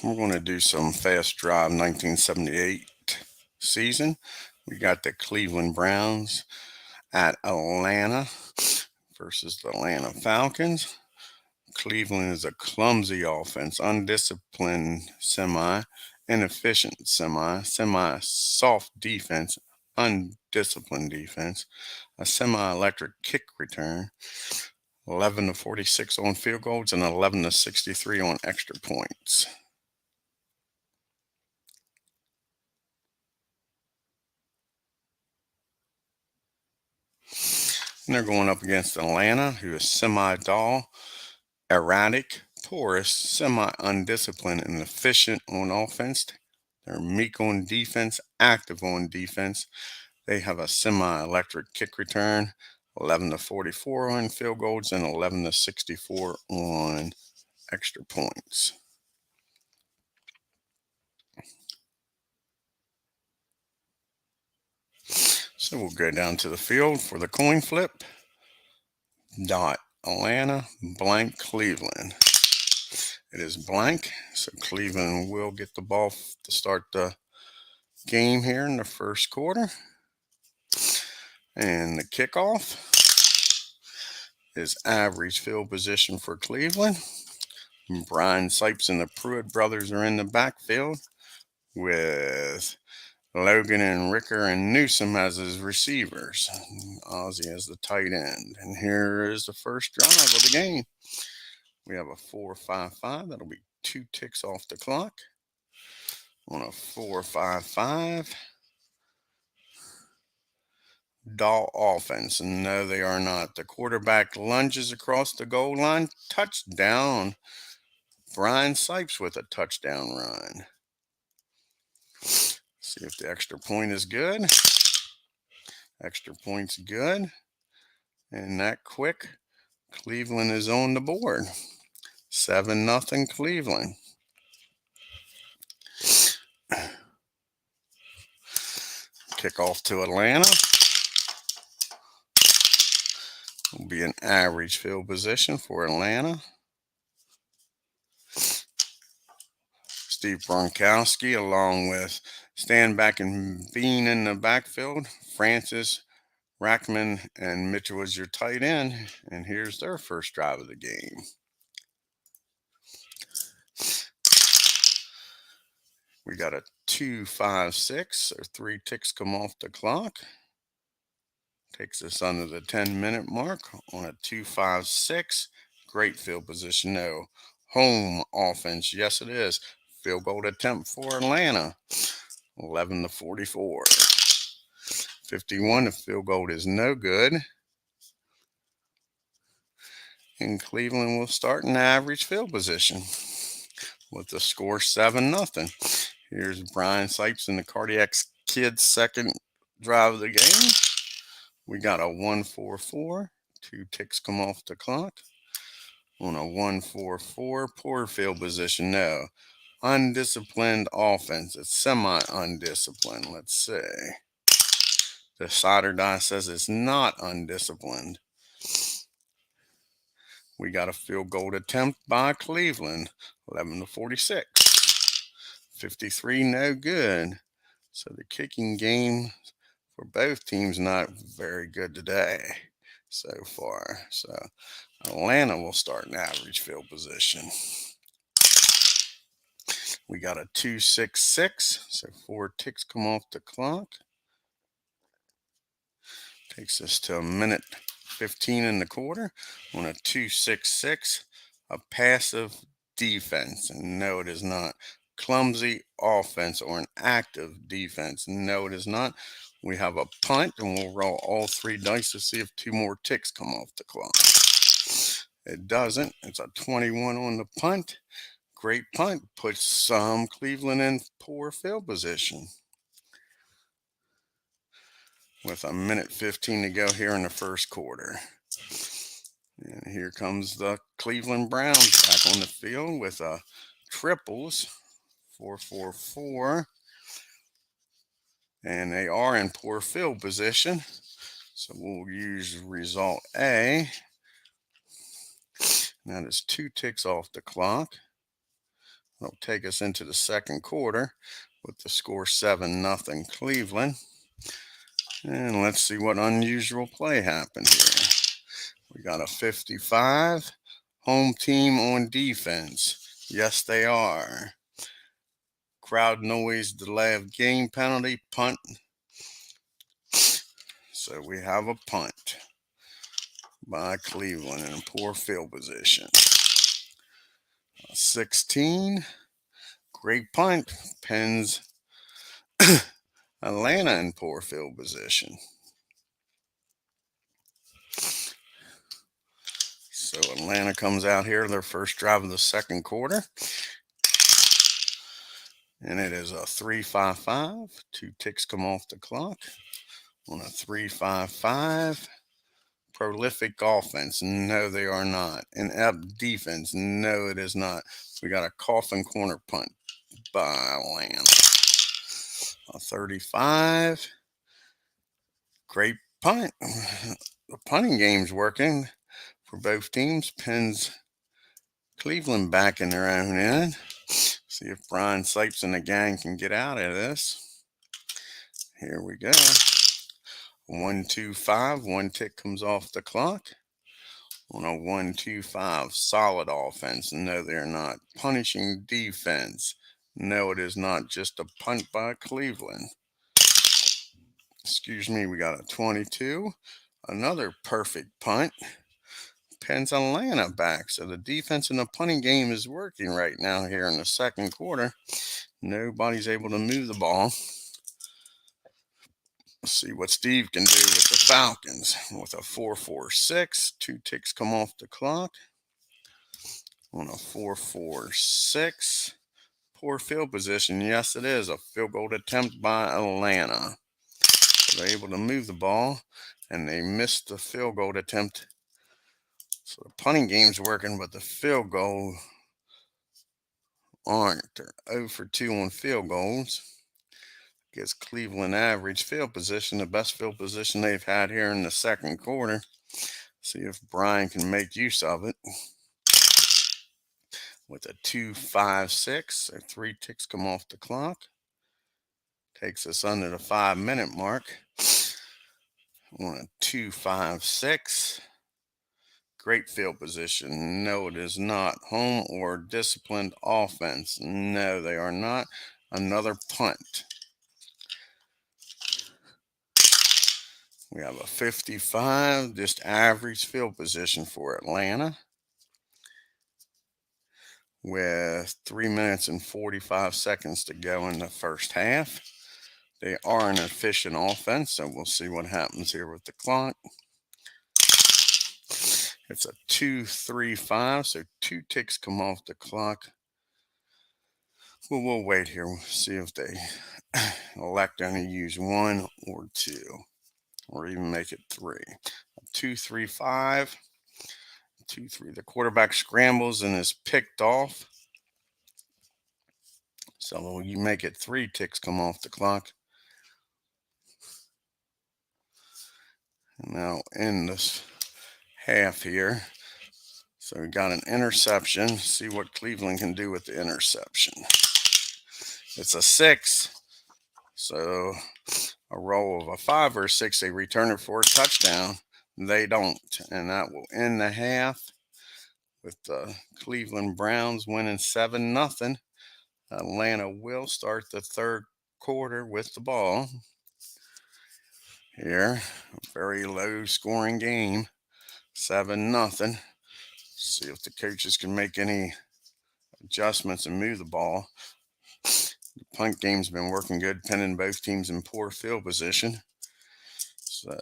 we're going to do some fast drive 1978 season. We got the Cleveland Browns at Atlanta versus the Atlanta Falcons. Cleveland is a clumsy offense, undisciplined semi, inefficient semi soft defense, undisciplined defense, a semi electric kick return, 11 to 46 on field goals, and 11 to 63 on extra points. And they're going up against Atlanta, who is semi-dull, erratic, porous, semi-undisciplined, and efficient on offense. They're meek on defense, active on defense. They have a semi-electric kick return, 11 to 44 on field goals, and 11 to 64 on extra points. So we'll go down to the field for the coin flip. Dot Atlanta, blank Cleveland. It is blank, so Cleveland will get the ball to start the game here in the first quarter. And the kickoff is average field position for Cleveland. Brian Sipes and the Pruitt brothers are in the backfield with Logan and Ricker and Newsom as his receivers. Ozzie as the tight end. And here is the first drive of the game. We have a 4-5-5. That'll be 2 ticks off the clock. On a 4-5-5. Doll offense. No, they are not. The quarterback lunges across the goal line. Touchdown. Brian Sipes with a touchdown run. See if the extra point is good. Extra point's good. And that quick, Cleveland is on the board. 7-0 Cleveland. Kickoff to Atlanta. Will be an average field position for Atlanta. Steve Gronkowski along with Stanback and Bean in the backfield. Francis, Rackman, and Mitchell was your tight end. And here's their first drive of the game. We got a 2-5-6, so 3 ticks come off the clock. Takes us under the 10-minute mark on a 2-5-6. Great field position, no. Home offense, yes it is. Field goal attempt for Atlanta, 11 to 44. 51, the field goal is no good. And Cleveland will start in average field position with the score 7-0. Here's Brian Sipes and the Cardiac Kids' second drive of the game. We got a 1-4-4. 2 ticks come off the clock. On a 1-4-4, poor field position, no. Undisciplined offense. It's semi-undisciplined, let's say. The Sider Die says it's not undisciplined. We got a field goal attempt by Cleveland, 11 to 46. 53, no good. So the kicking game for both teams not very good today so far. So Atlanta will start in average field position. We got a 2-6-6, so 4 ticks come off the clock. Takes us to a minute 15 in the quarter on a 2-6-6, a passive defense. And no, it is not. Clumsy offense or an active defense. No, it is not. We have a punt, and we'll roll all 3 dice to see if 2 more ticks come off the clock. It doesn't. It's a 21 on the punt. Great punt. Puts some Cleveland in poor field position. With a minute 15 to go here in the first quarter. And here comes the Cleveland Browns back on the field with a triples, 4-4-4. And they are in poor field position. So we'll use result A. And that is 2 ticks off the clock. It'll take us into the second quarter with the score 7-0 Cleveland. And let's see what unusual play happened here. We got a 55. Home team on defense. Yes, they are. Crowd noise, delay of game penalty, punt. So we have a punt by Cleveland in poor field position. 16. Great punt. Pins Atlanta in poor field position. So Atlanta comes out here, their first drive of the second quarter. And it is a 3-5-5. 2 ticks come off the clock on a 3-5-5. Prolific offense. No, they are not. Inept defense. No, it is not. We got a coffin corner punt by Atlanta. A 35. Great punt. The punting game's working for both teams. Pins Cleveland back in their own end. See if Brian Sipes and the gang can get out of this. Here we go. 1-2-5. 1 tick comes off the clock on a 1-2-5. Solid offense. No, they're not. Punishing defense. No, it is not. Just a punt by Cleveland. Excuse me, we got a 22. Another perfect punt. Pins Atlanta back. So the defense in the punting game is working right now here in the second quarter. Nobody's able to move the ball. Let's see what Steve can do with the Falcons. With a 4-4-6. 2 ticks come off the clock on a 4-4-6. Poor field position. Yes, it is. A field goal attempt by Atlanta. So they're able to move the ball, and they missed the field goal attempt. So the punting game's working, but the field goal aren't. They're 0 for 2 on field goals. Gives Cleveland average field position, the best field position they've had here in the second quarter. See if Brian can make use of it. With a 2-5-6, so 3 ticks come off the clock. Takes us under the 5-minute mark. On a 2-5-6. Great field position. No, it is not. Home or disciplined offense. No, they are not. Another punt. We have a 55, just average field position for Atlanta. With 3 minutes and 45 seconds to go in the first half. They are an efficient offense, so we'll see what happens here with the clock. It's a 2-3-5, so 2 ticks come off the clock. Well, we'll wait here. We'll see if they elect to use 1 or 2, or even make it 3. 2-3-5. 2-3. The quarterback scrambles and is picked off. So you make it 3 ticks come off the clock. And now in this half here. So we got an interception. See what Cleveland can do with the interception. It's a 6. So a roll of a 5 or a 6, they return it for a touchdown. They don't. And that will end the half with the Cleveland Browns winning 7-0. Atlanta will start the third quarter with the ball. Here, a very low scoring game. 7-0. See if the coaches can make any adjustments and move the ball. The punt game's been working good, pinning both teams in poor field position. So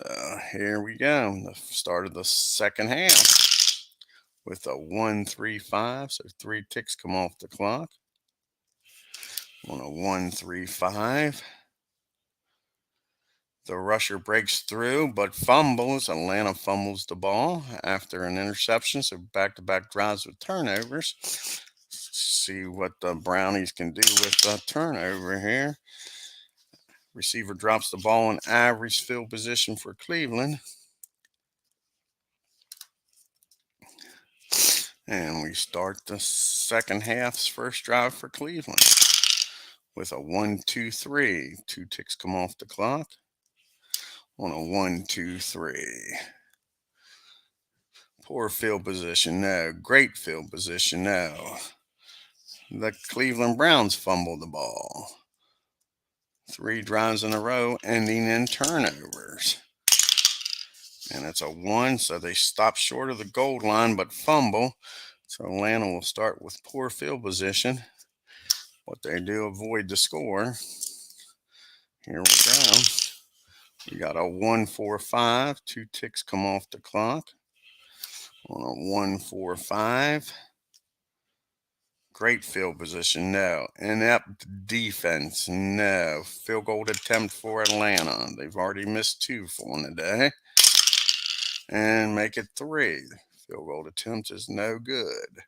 here we go. The start of the second half with a 1-3-5. So 3 ticks come off the clock on a 1-3-5. The rusher breaks through but fumbles. Atlanta fumbles the ball after an interception. So back-to-back drives with turnovers. See what the Brownies can do with the turnover here. Receiver drops the ball in average field position for Cleveland. And we start the second half's first drive for Cleveland with a 1-2-3. 2 ticks come off the clock on a 1-2-3. Poor field position, no. Great field position, no. The Cleveland Browns fumbled the ball. 3 drives in a row, ending in turnovers. And it's a 1, so they stop short of the goal line but fumble. So Atlanta will start with poor field position. What they do, avoid the score. Here we go. We got a 1-4-5. 2 ticks come off the clock on a 1-4-5. Great field position, no. Inept defense, no. Field goal attempt for Atlanta. They've already missed 2 for one today. And make it 3. Field goal attempt is no good.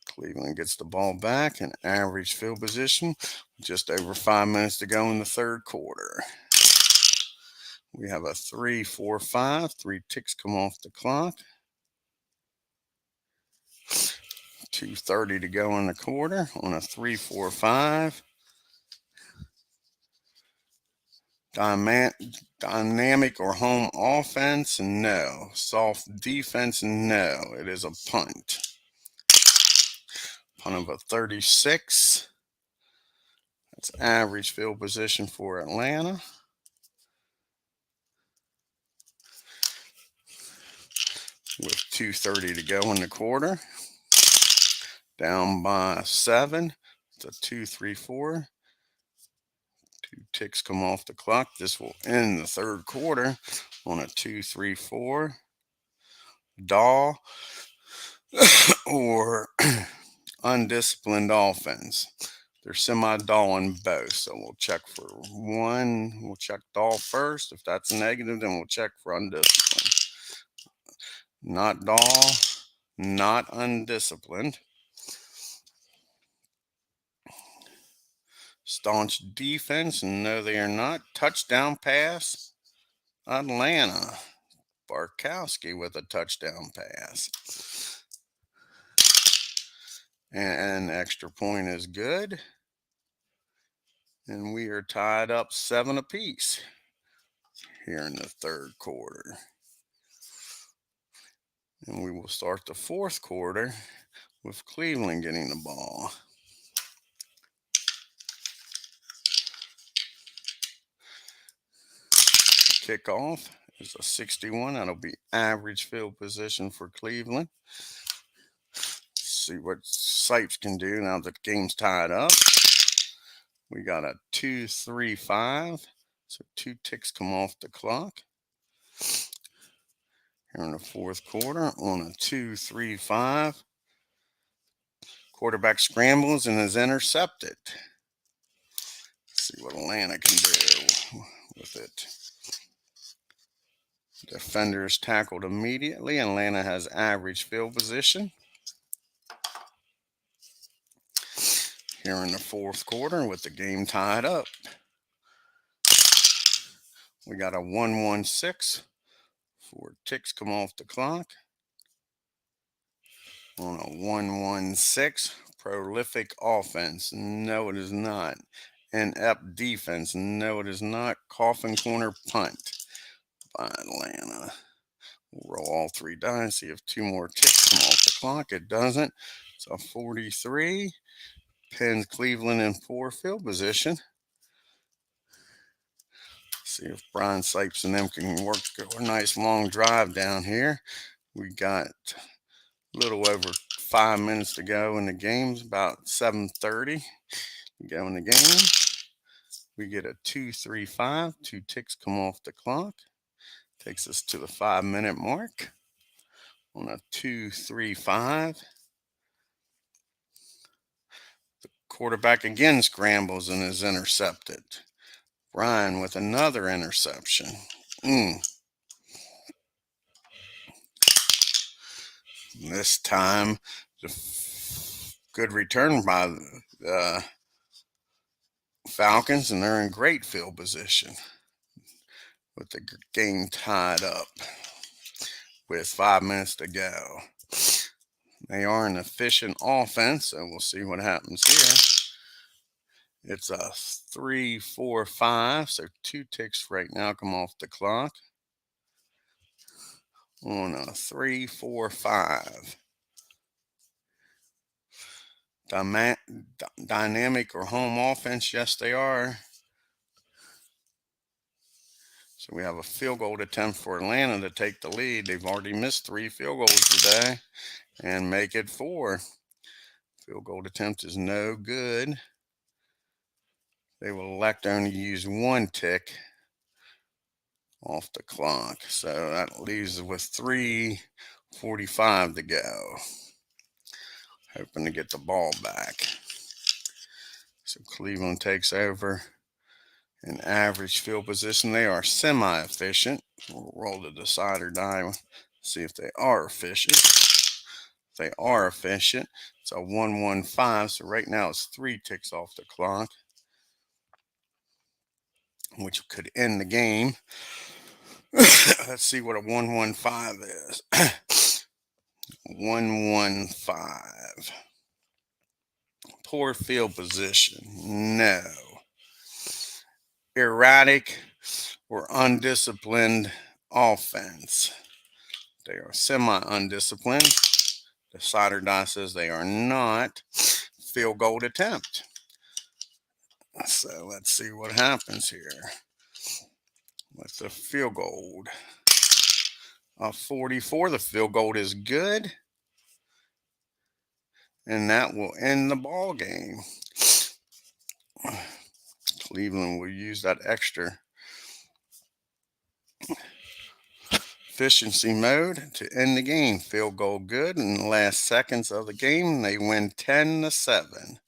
Cleveland gets the ball back in average field position. Just over 5 minutes to go in the third quarter. We have a 3-4-5. 3 ticks come off the clock. 2:30 to go in the quarter on a 3-4-5. Dynamic or home offense? No. Soft defense? No. It is a punt. Punt of a 36. That's average field position for Atlanta. With 2:30 to go in the quarter. Down by 7. It's a 2-3-4. 2 ticks come off the clock. This will end the third quarter on a 2-3-4. Daw or undisciplined offense. They're semi-dawing both. So we'll check for 1. We'll check daw first. If that's negative, then we'll check for undisciplined. Not daw, not undisciplined. Staunch defense? No, they are not. Touchdown pass? Atlanta. Barkowski with a touchdown pass. And an extra point is good. And we are tied up 7 apiece here in the third quarter. And we will start the fourth quarter with Cleveland getting the ball. Kickoff is a 61. That'll be average field position for Cleveland. See what Sipes can do now that the game's tied up. We got a 2-3-5. So 2 ticks come off the clock. Here in the fourth quarter on a 2-3-5. Quarterback scrambles and is intercepted. Let's see what Atlanta can do with it. Defender is tackled immediately. Atlanta has average field position. Here in the fourth quarter with the game tied up. We got a 1-1-6. 4 ticks come off the clock. On a 1-1-6. Prolific offense. No, it is not. Inept defense. No, it is not. Coffin corner punt by Atlanta. We'll roll all 3 dice. See if 2 more ticks come off the clock. It doesn't. So 43. Pins Cleveland in poor field position. See if Brian Sipes and them can work a nice long drive down here. We got a little over 5 minutes to go in the game. It's about 7:30 to go in the game. We get a 2-3-5. 2 ticks come off the clock. Takes us to the 5-minute mark on a 2-3-5. The quarterback again scrambles and is intercepted. Brian with another interception. This time, good return by the Falcons, and they're in great field position with the game tied up with 5 minutes to go. They are an efficient offense, so we'll see what happens here. It's a 3, 4, 5, so 2 ticks right now come off the clock on a 3, 4, 5. Dynamic or home offense, yes they are. So we have a field goal attempt for Atlanta to take the lead. They've already missed 3 field goals today and make it 4. Field goal attempt is no good. They will elect only use 1 tick off the clock. So that leaves us with 3:45 to go. Hoping to get the ball back. So Cleveland takes over in average field position. They are semi-efficient. We'll roll the decide or die. See if they are efficient. They are efficient. It's a 1-1-5. So right now it's 3 ticks off the clock, which could end the game. Let's see what a 1-1-5 is. 1-1-5. Poor field position. No. Erratic or undisciplined offense. They are semi-undisciplined. The side or die says they are not. Field goal attempt. So let's see what happens here with the field goal. A 44. The field goal is good, and that will end the ball game. Cleveland will use that extra efficiency mode to end the game. Field goal good. In the last seconds of the game, they win 10-7.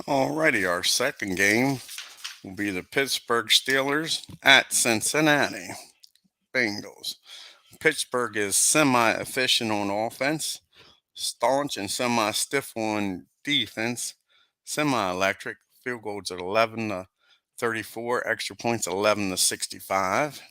Alrighty, our second game will be the Pittsburgh Steelers at Cincinnati Bengals. Pittsburgh is semi-efficient on offense, staunch and semi-stiff on defense, semi-electric. Field goals at 11-34, extra points 11-65.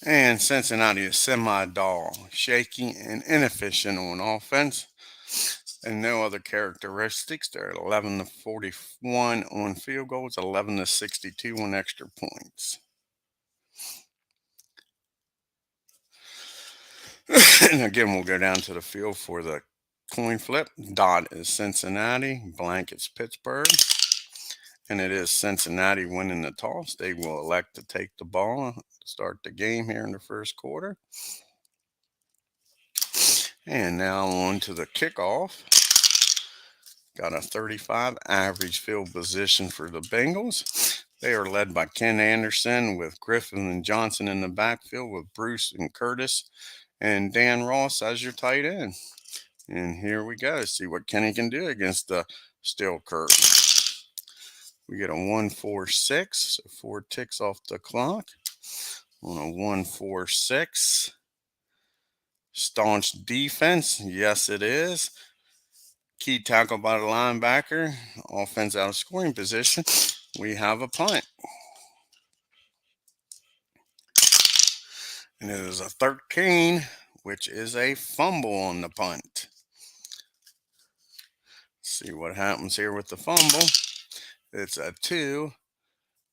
And Cincinnati is semi-dull, shaky, and inefficient on offense, and no other characteristics. They're at 11-41 on field goals, 11-62 on extra points. And again, we'll go down to the field for the coin flip. Dot is Cincinnati, blank is Pittsburgh. And it is Cincinnati winning the toss. They will elect to take the ball to start the game here in the first quarter. And now on to the kickoff. Got a 35 average field position for the Bengals. They are led by Ken Anderson with Griffin and Johnson in the backfield with Bruce and Curtis and Dan Ross as your tight end. And here we go. See what Kenny can do against the steel curtain. We get a 1-4-6, so 4 ticks off the clock. On a 1-4-6. Staunch defense. Yes, it is. Key tackle by the linebacker. Offense out of scoring position. We have a punt. And it is a 13, which is a fumble on the punt. See what happens here with the fumble. It's a 2.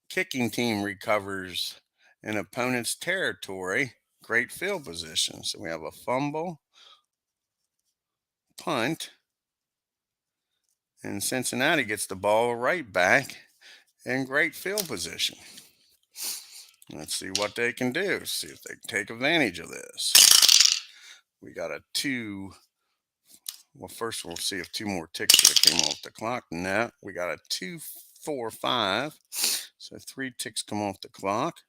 Kicking team recovers in opponent's territory. Great field position. So we have a fumble, punt, and Cincinnati gets the ball right back in great field position. Let's see what they can do. See if they can take advantage of this. We got a 2. Well, first we'll see if 2 more ticks that came off the clock. No, we got a 2-4-5. So 3 ticks come off the clock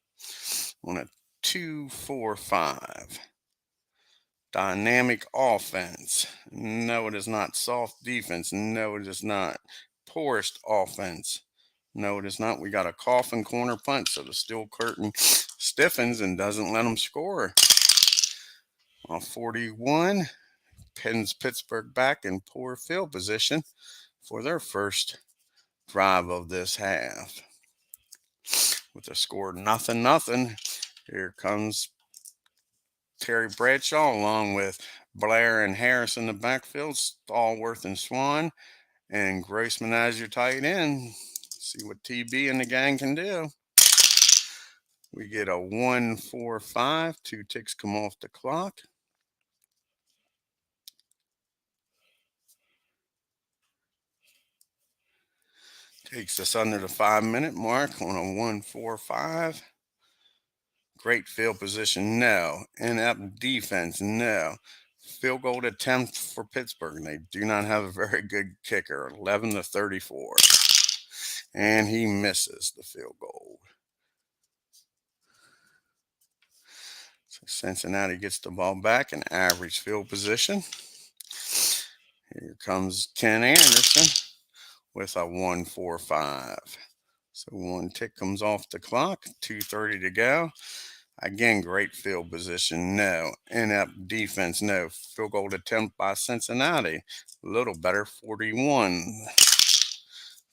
on a 2-4-5. Dynamic offense. No, it is not. Soft defense. No, it is not. Poorest offense. No, it is not. We got a coffin corner punt, so the steel curtain stiffens and doesn't let them score. On 41, pins Pittsburgh back in poor field position for their first drive of this half. With a score 0-0, here comes Terry Bradshaw along with Blair and Harris in the backfield, Stallworth and Swan, and Grossman as your tight end. See what TB and the gang can do. We get a 1-4-5. 2 ticks come off the clock. Takes us under the 5-minute mark on a 1-4-5. Great field position, no. Inept defense, no. Field goal attempt for Pittsburgh. They do not have a very good kicker, 11-34. And he misses the field goal. So Cincinnati gets the ball back in average field position. Here comes Ken Anderson with a 1-4-5. So 1 tick comes off the clock, 2:30 to go. Again, great field position, no. Inept defense, no. Field goal attempt by Cincinnati, a little better, 41.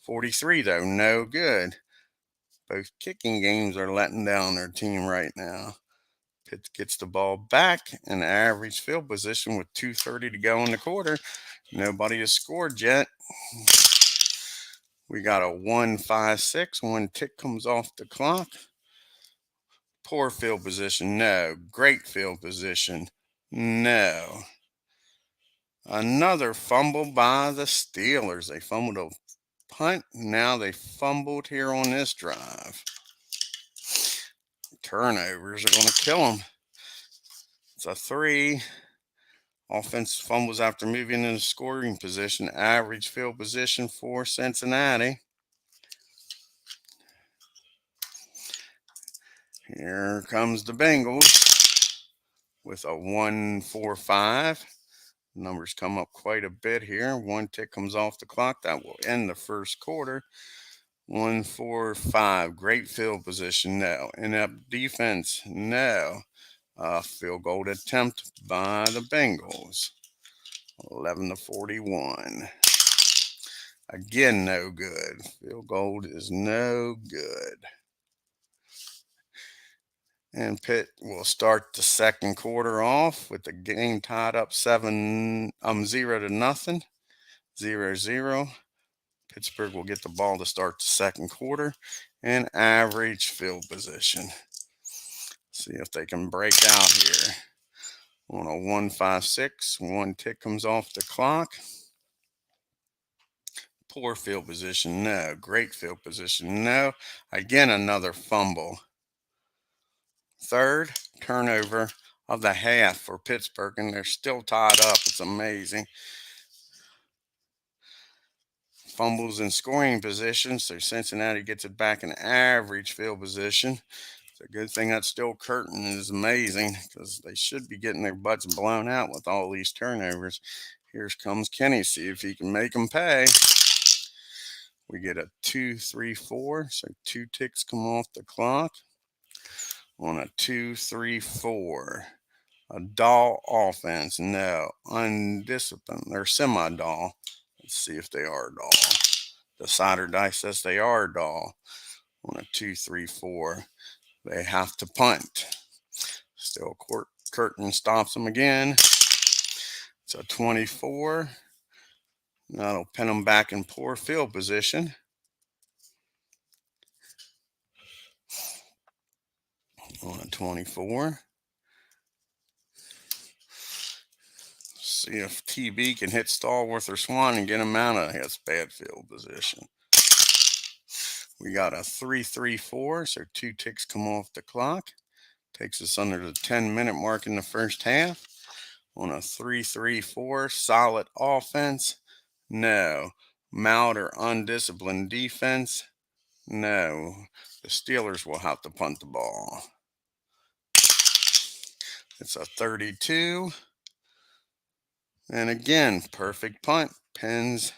43, though, no good. Both kicking games are letting down their team right now. Pitt gets the ball back in average field position with 2:30 to go in the quarter. Nobody has scored yet. We got a 1-5-6. 1 tick comes off the clock. Poor field position, no. Great field position, no. Another fumble by the Steelers. They fumbled a punt. Now they fumbled here on this drive. Turnovers are going to kill them. It's a 3. Offense fumbles after moving into scoring position. Average field position for Cincinnati. Here comes the Bengals with a 1-4-5. Numbers come up quite a bit here. 1 tick comes off the clock. That will end the first quarter. 1-4-5. Great field position, no. Inept defense, no. Field goal attempt by the Bengals. 11-41. Again, no good. Field goal is no good. And Pitt will start the second quarter off with the game tied up 0-0. 0-0. Pittsburgh will get the ball to start the second quarter in average field position. See if they can break out here. On a 1-5-6, 1 tick comes off the clock. Poor field position, no. Great field position, no. Again, another fumble. Third turnover of the half for Pittsburgh, and they're still tied up. It's amazing. Fumbles in scoring position, so Cincinnati gets it back in average field position. It's a good thing that still curtain is amazing, because they should be getting their butts blown out with all these turnovers. Here comes Kenny, see if he can make them pay. We get a 2, 3, 4, so 2 ticks come off the clock on a 2, 3, 4. A dull offense, no. Undisciplined, they're semi-dull. Let's see if they are dull. The cider dice says they are dull. On a 2, 3, 4, they have to punt. Still, curtain stops them again. It's a 24. That'll pin them back in poor field position. On a 24. See if TB can hit Stallworth or Swan and get him out of his bad field position. We got a 3, 3, 4, so 2 ticks come off the clock. Takes us under the 10-minute mark in the first half. On a 3, 3, 4, solid offense, no. Mild or undisciplined defense, no. The Steelers will have to punt the ball. It's a 32. And again, perfect punt. Pins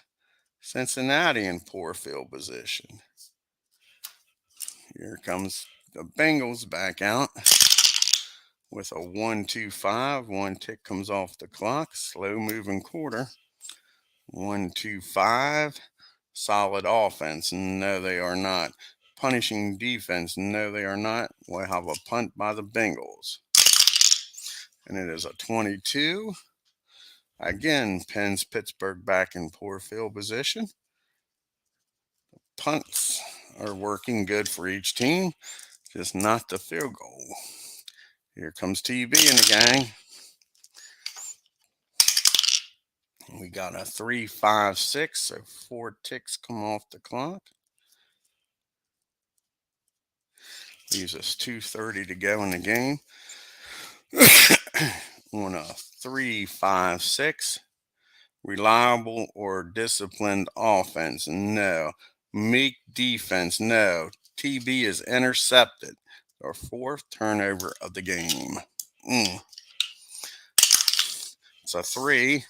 Cincinnati in poor field position. Here comes the Bengals back out with a 1, 2, 5. 1 tick comes off the clock. Slow moving quarter. 1, 2, 5. Solid offense. No, they are not. Punishing defense. No, they are not. We'll have a punt by the Bengals. And it is a 22. Again, pins Pittsburgh back in poor field position. Punts are working good for each team, just not the field goal. Here comes TB and the gang. We got a 3, 5, 6, so 4 ticks come off the clock. Leaves us 2:30 to go in the game. On a 3, 5, 6. Reliable or disciplined offense, no. Meek defense, no. TB is intercepted. Our 4th turnover of the game. It's a 3.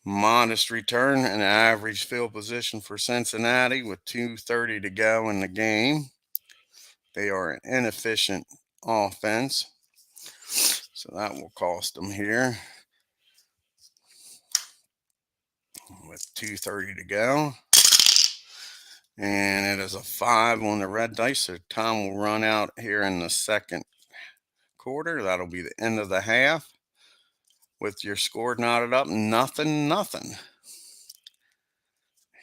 Modest return and average field position for Cincinnati with 2:30 to go in the game. They are an inefficient offense, so that will cost them here. With 2:30 to go. And it is a 5 on the red dice, so time will run out here in the second quarter. That'll be the end of the half. With your score knotted up, 0-0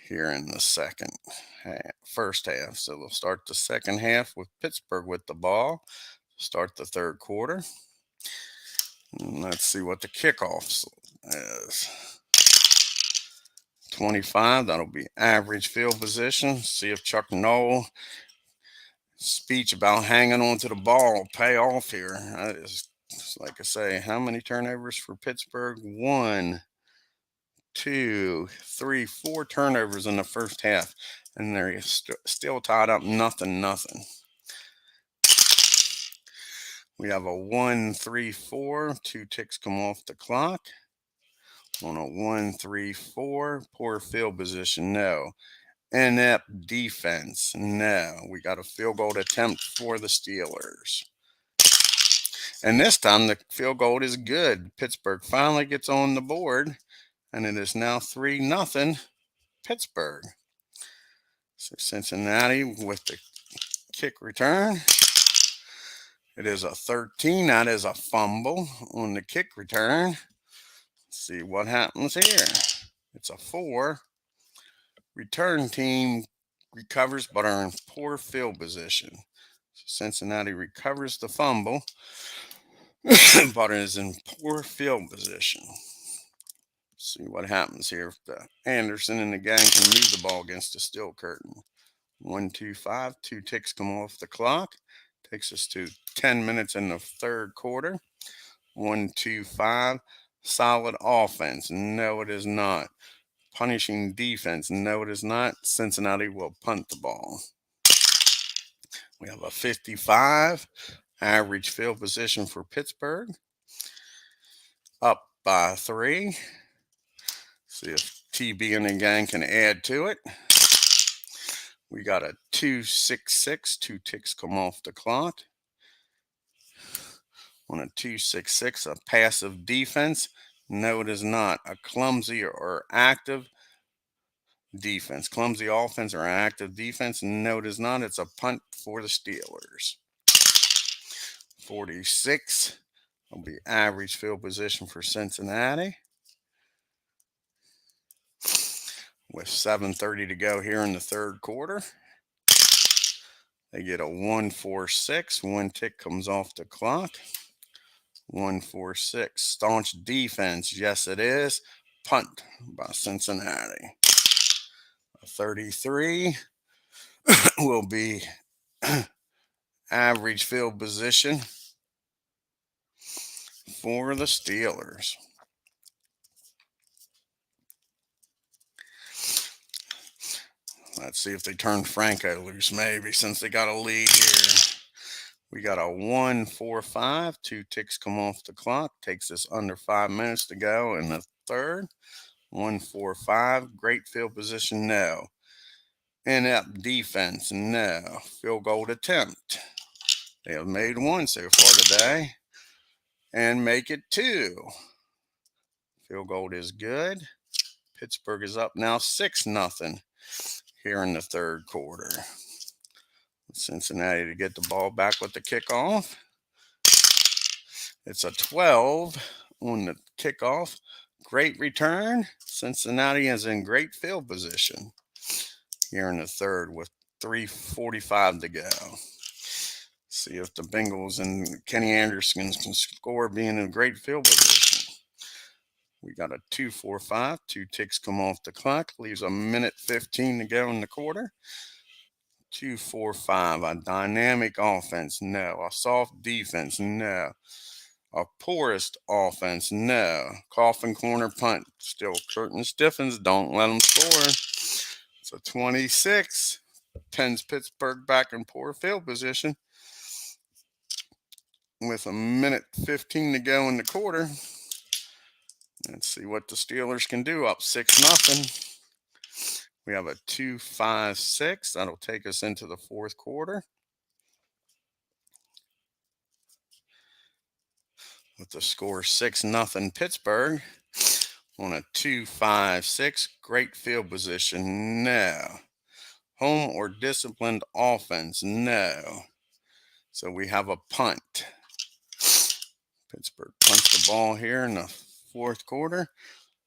here in the first half. So we'll start the second half with Pittsburgh with the ball. Start the third quarter. And let's see what the kickoff is. 25, that'll be average field position. See if Chuck Noll speech about hanging on to the ball will pay off here. That is, like I say, how many turnovers for Pittsburgh? 1, 2, 3, 4 turnovers in the first half, and they're still tied up 0-0. We have a 1, 3, 4. 2 ticks come off the clock. On a 1, 3, 4, poor field position, no. Inept defense, no. We got a field goal attempt for the Steelers. And this time the field goal is good. Pittsburgh finally gets on the board, and it is now 3-0 Pittsburgh. So Cincinnati with the kick return. It is a 13. That is a fumble on the kick return. See what happens here. It's a 4. Return team recovers but are in poor field position. So Cincinnati recovers the fumble but is in poor field position. See what happens here if the Anderson and the gang can move the ball against the steel curtain. 1, 2, 5. 2 ticks come off the clock. Takes us to 10 minutes in the third quarter. 1, 2, 5. Solid offense. No, it is not. Punishing defense. No, it is not. Cincinnati will punt the ball. We have a 55. Average field position for Pittsburgh. Up by 3. See if TB and the gang can add to it. We got a 2-6-6. 2 ticks come off the clock. On a 2-6-6, a passive defense. No, it is not. A clumsy or active defense. Clumsy offense or active defense. No, it is not. It's a punt for the Steelers. 46 will be average field position for Cincinnati. With 7:30 to go here in the third quarter. They get a 1-4-6. 1 tick comes off the clock. 1-4-6. Staunch defense. Yes, it is. Punt by Cincinnati. A 33 will be average field position for the Steelers. Let's see if they turn Franco loose, maybe, since they got a lead here. We got a 1-4-5. 2 ticks come off the clock. Takes us under 5 minutes to go in the third. 1-4-5. Great field position, no. Inept defense, no. Field goal attempt. They have made 1 so far today. And make it 2. Field goal is good. Pittsburgh is up now 6-0 here in the third quarter. Cincinnati to get the ball back with the kickoff. It's a 12 on the kickoff. Great return. Cincinnati is in great field position here in the third with 3:45 to go. See if the Bengals and Kenny Anderson can score, being in a great field position. We got a 2-4-5. 2 ticks come off the clock. Leaves a 1:15 to go in the quarter. 2-4-5. A dynamic offense, no. A soft defense, no. A porous offense, no. Coffin corner punt. Still curtain stiffens. Don't let them score. It's a 26. Pens Pittsburgh back in poor field position with a 1:15 to go in the quarter. Let's see what the Steelers can do. Up 6-0. We have a 2-5-6. That'll take us into the fourth quarter. With the score 6-0 Pittsburgh. On a 2-5-6. Great field position, no. Home or disciplined offense, no. So we have a punt. Pittsburgh punts the ball here in the fourth quarter.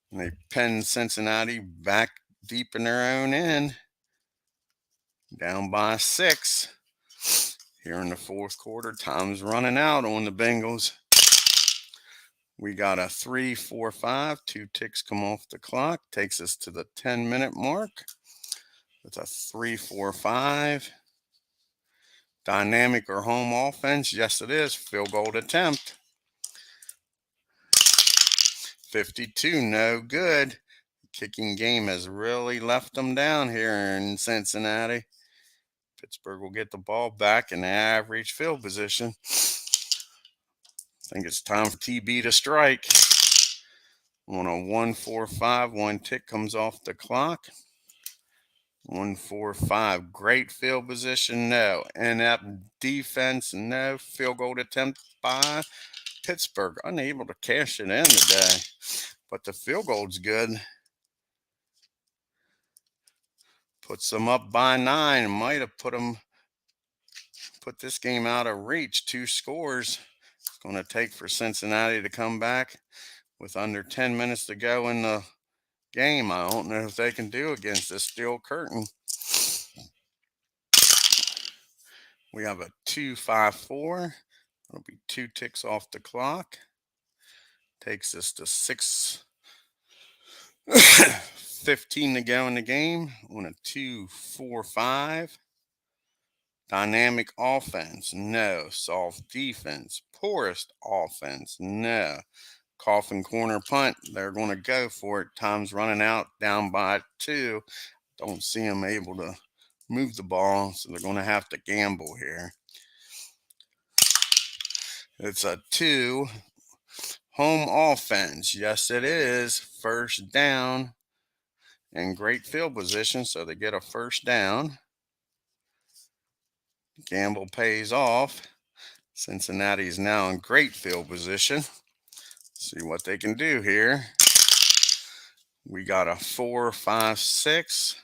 And they pen Cincinnati back deep in their own end. Down by 6. Here in the fourth quarter. Time's running out on the Bengals. We got a 3-4-5. 2 ticks come off the clock. Takes us to the 10-minute mark. With a 3-4-5. Dynamic or home offense? Yes, it is. Field goal attempt. 52, no good. Kicking game has really left them down here in Cincinnati. Pittsburgh will get the ball back in average field position. I think it's time for TB to strike. On a 1-4-5, 1 tick comes off the clock. 1-4-5. Great field position, no. Inept defense, no. Field goal attempt by Pittsburgh. Unable to cash it in today. But the field goal's good. Puts them up by 9. Might have put this game out of reach. 2 scores. It's going to take for Cincinnati to come back with under 10 minutes to go in the game. I don't know if they can do against this steel curtain. We have a 2-5-4. It'll be 2 ticks off the clock. Takes us to 15 to go in the game on a 2-4-5. Dynamic offense, no. Soft defense, poorest offense, no. Coffin corner punt, they're going to go for it. Time's running out, down by 2. Don't see them able to move the ball, so they're going to have to gamble here. It's a 2. Home offense, yes it is. First down and great field position, so they get a first down. Gamble pays off. Cincinnati is now in great field position. See what they can do here. We got a 4, 5, 6.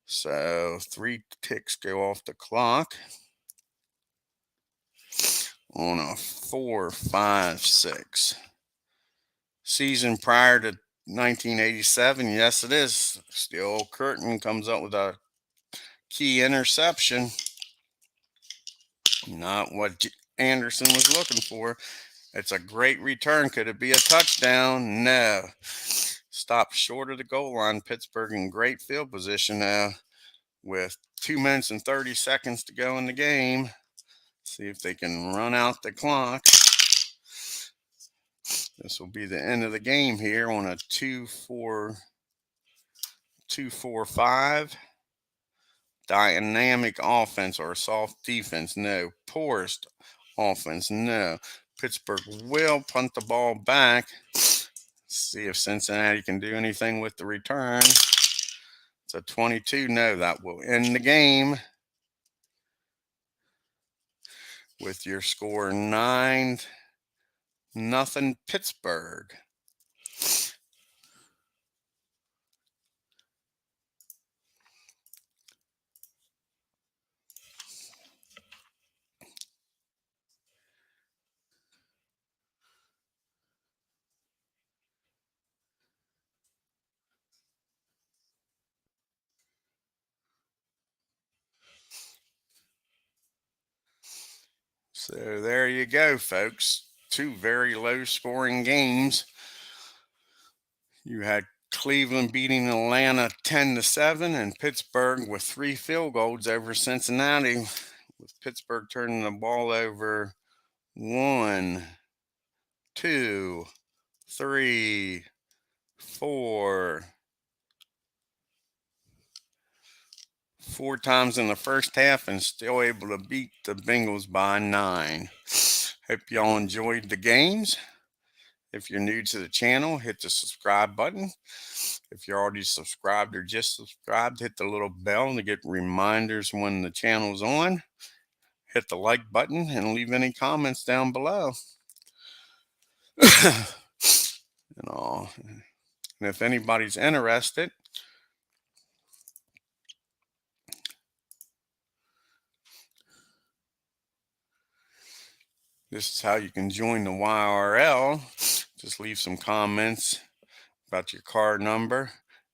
So 3 ticks go off the clock on a 4, 5, 6. Season prior to 1987, yes it is. Still Curtin comes up with a key interception. Not what Anderson was looking for. It's a great return. Could it be a touchdown? No. Stopped short of the goal line. Pittsburgh in great field position now with 2 minutes and 30 seconds to go in the game. See if they can run out the clock. This will be the end of the game here on a 2-4-5. Dynamic offense or soft defense, no. Poorest offense, no. Pittsburgh will punt the ball back. See if Cincinnati can do anything with the return. It's a 22. No, that will end the game with your score 9-0 Pittsburgh. So there you go, folks. 2 very low scoring games. You had Cleveland beating Atlanta 10-7 and Pittsburgh with 3 field goals over Cincinnati, with Pittsburgh turning the ball over 1, 2, 3, 4 times in the first half and still able to beat the Bengals by 9. Hope y'all enjoyed the games. If you're new to the channel, hit the subscribe button. If you're already subscribed or just subscribed, hit the little bell to get reminders when the channel's on. Hit the like button and leave any comments down below. And if anybody's interested, this is how you can join the YRL. Just leave some comments about your car number,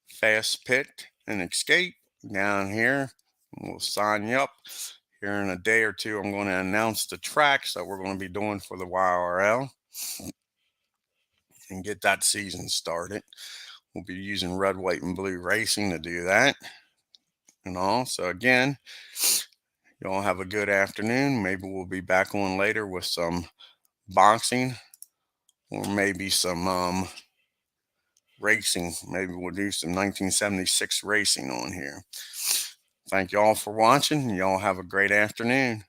fast pit, and escape down here. We'll sign you up. Here in a day or two, I'm going to announce the tracks that we're going to be doing for the YRL and get that season started. We'll be using red, white, and blue racing to do that. So again, y'all have a good afternoon. Maybe we'll be back on later with some boxing or maybe some racing. Maybe we'll do some 1976 racing on here. Thank y'all for watching. Y'all have a great afternoon.